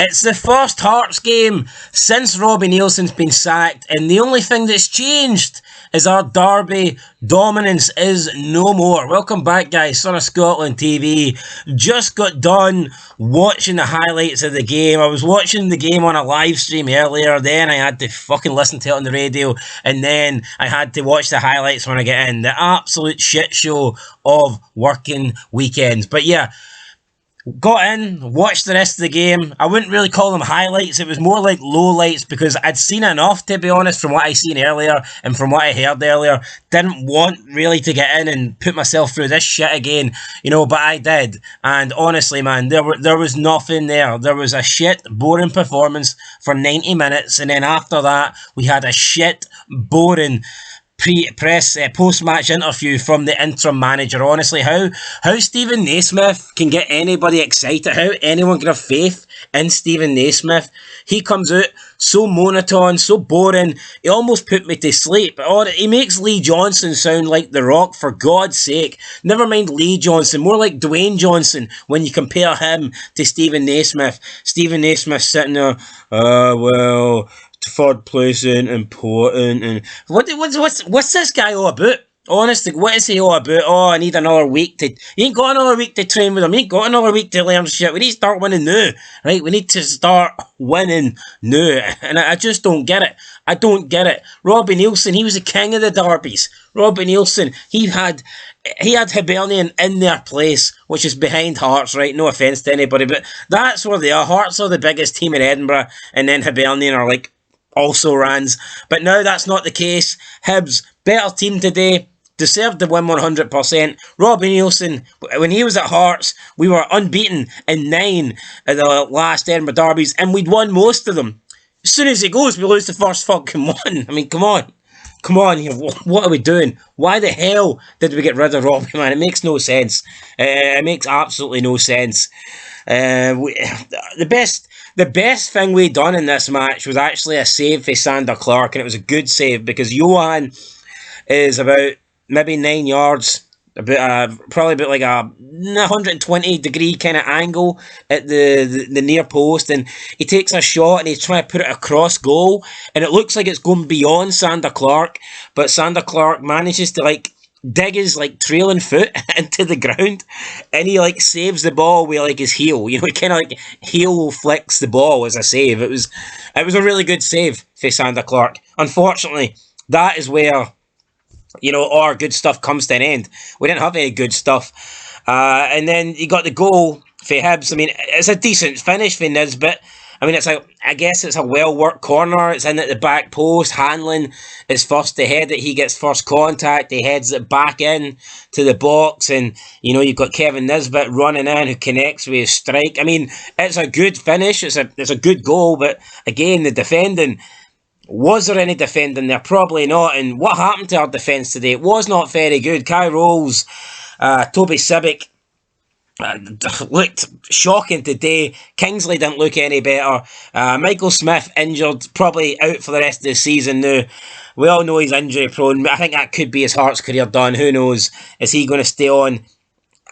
It's the first Hearts game since Robbie Nielsen's been sacked, and the only thing that's changed is our Derby dominance is no more. Welcome back, guys. Son of Scotland TV. Just got done watching the highlights of the game. I was watching the game on a live stream earlier, then I had to fucking listen to it on the radio, and then I had to watch the highlights when I get in. The absolute shit show of working weekends. But yeah, got in, watched the rest of the game. I wouldn't really call them highlights. It was more like lowlights because I'd seen enough, to be honest, from what I seen earlier and from what I heard earlier. Didn't want really to get in and put myself through this shit again, but I did. And honestly, man, there was nothing there. There was a shit, boring performance for 90 minutes, and then after that, we had a shit, boring post-match interview from the interim manager. Honestly, how Stephen Naismith can get anybody excited, how anyone can have faith in Stephen Naismith. He comes out so monotone, so boring, he almost put me to sleep. Or he makes Lee Johnson sound like The Rock, for God's sake. Never mind Lee Johnson, more like Dwayne Johnson when you compare him to Stephen Naismith. Stephen Naismith sitting there, third place ain't important, and what's this guy all about? Honestly, what is he all about? Oh, I need another week to... You ain't got another week to train with him. You ain't got another week to learn shit. We need to start winning now, right? We need to start winning now, and I just don't get it. I don't get it. Robbie Nielsen, he was the king of the derbies. Robbie Nielsen, he had Hibernian in their place, which is behind Hearts, right? No offence to anybody, but that's where they are. Hearts are the biggest team in Edinburgh, and then Hibernian are like also Rans. But now that's not the case. Hibs, better team today, deserved to win 100%. Robbie Nielsen, when he was at Hearts, we were unbeaten in 9 of the last Edinburgh derbies, and we'd won most of them. As soon as he goes, we lose the first fucking one. I mean, come on. Come on, what are we doing? Why the hell did we get rid of Robbie, man? It makes no sense. It makes absolutely no sense. The best thing we done in this match was actually a save for Sander Clark, and it was a good save because Johan is about maybe 9 yards, probably about like a 120 degree kind of angle at the near post, and he takes a shot and he's trying to put it across goal, and it looks like it's going beyond Sander Clark, but Sander Clark manages to dig his trailing foot into the ground, and he saves the ball with his heel. He kind of heel flicks the ball as a save. It was a really good save for Sander Clark. Unfortunately, that is where our good stuff comes to an end. We didn't have any good stuff, and then you got the goal for Hibs. I mean, it's a decent finish for Nisbet. I mean, I guess it's a well-worked corner. It's in at the back post. Hanlon is first to head it. He gets first contact. He heads it back in to the box. And, you've got Kevin Nisbet running in who connects with his strike. I mean, it's a good finish. It's a good goal. But, again, the defending... Was there any defending there? Probably not. And what happened to our defence today? It was not very good. Kai Rolls, Toby Sibic, looked shocking today. Kingsley didn't look any better. Michael Smith injured, probably out for the rest of the season now. We all know he's injury prone. I think that could be his Hearts career done. Who knows? Is he going to stay on?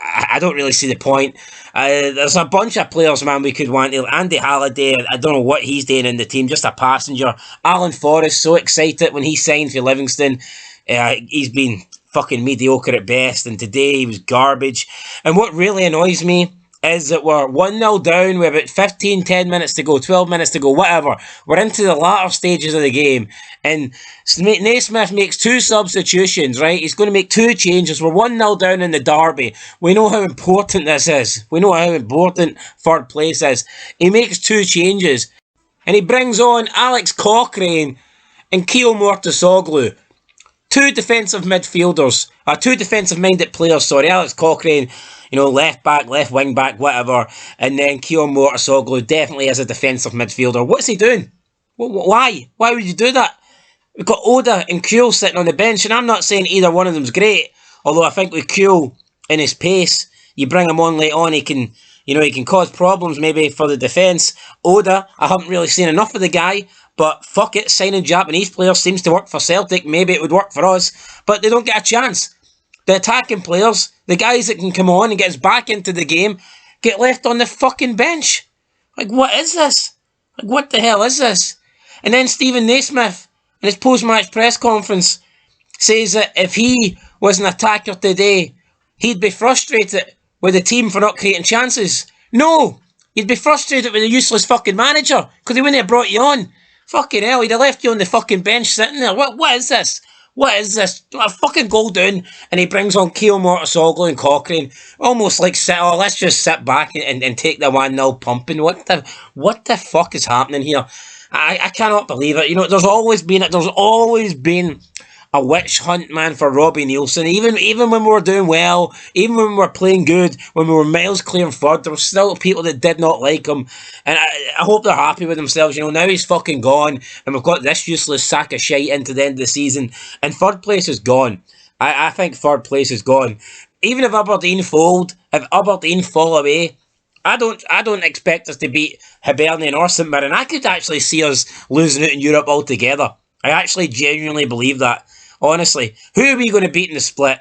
I don't really see the point. There's a bunch of players, man, we could want. Andy Halliday, I don't know what he's doing in the team, just a passenger. Alan Forrest, so excited when he signed for Livingston. He's been fucking mediocre at best, and today he was garbage. And what really annoys me is that we're 1-0 down with about 15, 10 minutes to go, 12 minutes to go, whatever. We're into the latter stages of the game, and Naismith makes 2 substitutions, right? He's going to make 2 changes. We're 1-0 down in the derby. We know how important this is. We know how important third place is. He makes 2 changes, and he brings on Alex Cochrane and Keo Mortasoglu. 2 defensive midfielders, 2 defensive-minded players, sorry. Alex Cochrane, left back, left wing back, whatever. And then Keo Mortasoglu definitely is a defensive midfielder. What's he doing? Why? Why would you do that? We've got Oda and Kuhl sitting on the bench, and I'm not saying either one of them's great. Although I think with Kuhl and his pace, you bring him on late on, he can cause problems maybe for the defence. Oda, I haven't really seen enough of the guy, but fuck it, signing Japanese players seems to work for Celtic. Maybe it would work for us, but they don't get a chance. The attacking players, the guys that can come on and get us back into the game, get left on the fucking bench. Like, what is this? Like, what the hell is this? And then Stephen Naismith, in his post-match press conference, says that if he was an attacker today, he'd be frustrated with the team for not creating chances. No! He'd be frustrated with the useless fucking manager, because he wouldn't have brought you on. Fucking hell, he'd have left you on the fucking bench sitting there. What is this? What is this? A fucking goal down, and he brings on Keogh Mortisoglu and Cochrane, almost like, let's just sit back and take the 1-0 pumping. What the fuck is happening here? I cannot believe it. You know, there's always been a witch hunt, man, for Robbie Neilson. Even when we were doing well, even when we were playing good, when we were miles clear and third, there were still people that did not like him. And I hope they're happy with themselves. You know, now he's fucking gone, and we've got this useless sack of shite into the end of the season, and third place is gone. I think third place is gone. Even if Aberdeen fold, if Aberdeen fall away, I don't expect us to beat Hibernian or St Mirren. I could actually see us losing out in Europe altogether. I actually genuinely believe that. Honestly, who are we going to beat in the split?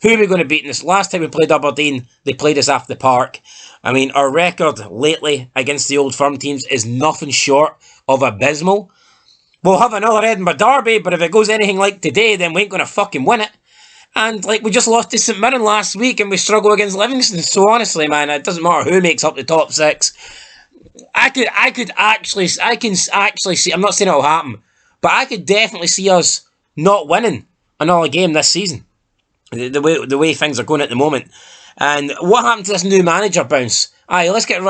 Who are we going to beat in this? Last time we played Aberdeen, they played us off the park. I mean, our record lately against the old firm teams is nothing short of abysmal. We'll have another Edinburgh derby, but if it goes anything like today, then we ain't going to fucking win it. And, like, we just lost to St Mirren last week, and we struggle against Livingston. So, honestly, man, it doesn't matter who makes up the top six. I can actually see, I'm not saying it'll happen, but I could definitely see us not winning another game this season. The way things are going at the moment. And what happened to this new manager bounce? Aye, let's get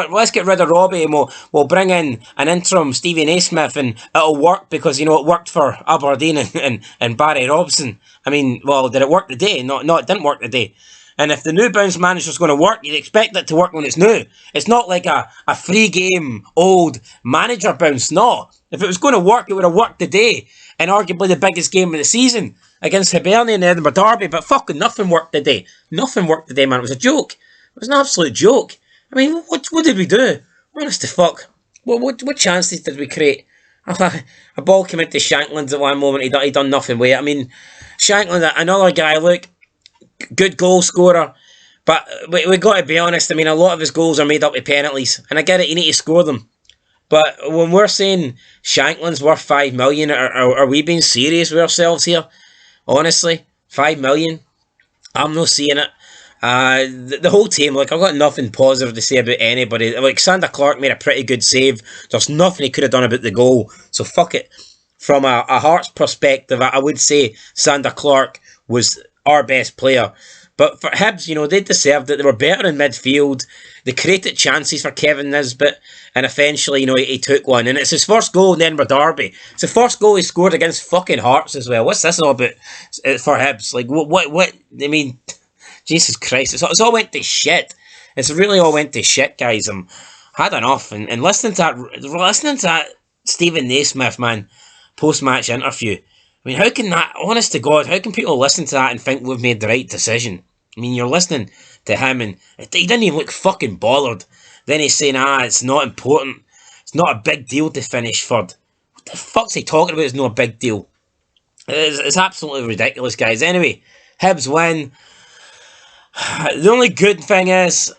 rid of Robbie, and we'll bring in an interim Stevie Naismith, and it'll work because, you know, it worked for Aberdeen and Barry Robson. I mean, well, did it work today? No, it didn't work today. And if the new bounce manager's going to work, you'd expect it to work when it's new. It's not like a 3-game old manager bounce. No. If it was going to work, it would have worked today. And arguably the biggest game of the season against Hibernian in the Edinburgh Derby. But fucking nothing worked today. Nothing worked today, man. It was a joke. It was an absolute joke. I mean, what did we do? Honest to fuck. What chances did we create? A ball came into Shankland's at one moment. He done nothing with it. I mean, Shankland, another guy, look, good goal scorer. But we got to be honest. I mean, a lot of his goals are made up of penalties. And I get it, you need to score them. But when we're saying Shankland's worth 5 million, are we being serious with ourselves here? Honestly, 5 million? I'm not seeing it. The whole team, like, I've got nothing positive to say about anybody. Like, Sander Clark made a pretty good save. There's nothing he could have done about the goal. So fuck it. From a Hearts perspective, I would say Sander Clark was our best player. But for Hibs, you know, they deserved it. They were better in midfield. They created chances for Kevin Nisbet. And eventually, you know, he took one. And it's his first goal in the Edinburgh Derby. It's the first goal he scored against fucking Hearts as well. What's this all about for Hibs? Like, what? I mean, Jesus Christ. It's all went to shit. It's really all went to shit, guys. I'm had enough. And listening to that Stephen Naismith, man, post-match interview. I mean, how can that, honest to God, how can people listen to that and think we've made the right decision? I mean, you're listening to him and he didn't even look fucking bothered. Then he's saying, it's not important. It's not a big deal to finish third. What the fuck's he talking about? It's not a big deal. It's absolutely ridiculous, guys. Anyway, Hibs win. The only good thing is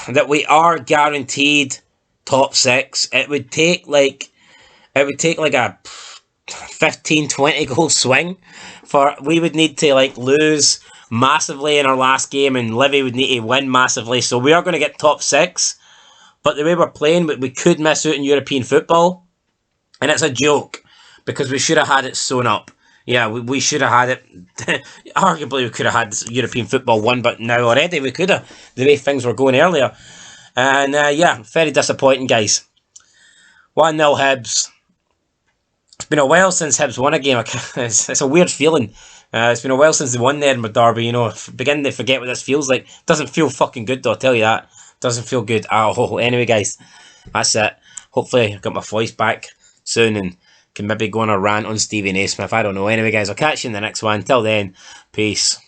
that we are guaranteed top six. It would take like a 15-20 goal swing for we would need to like lose massively in our last game, and Livy would need to win massively. So we are going to get top six, but the way we're playing, we could miss out in European football, and it's a joke because we should have had it sewn up. Yeah, we should have had it. Arguably, we could have had European football won, but now already we could have, the way things were going earlier. And yeah, very disappointing, guys. 1-0 Hibs. It's been a while since Hibs won a game. It's a weird feeling. It's been a while since they won the Edinburgh Derby, you know. Beginning to forget what this feels like. Doesn't feel fucking good, though, I'll tell you that. Doesn't feel good at all. Anyway, guys, that's it. Hopefully, I've got my voice back soon and can maybe go on a rant on Stevie Naismith. I don't know. Anyway, guys, I'll catch you in the next one. Till then, peace.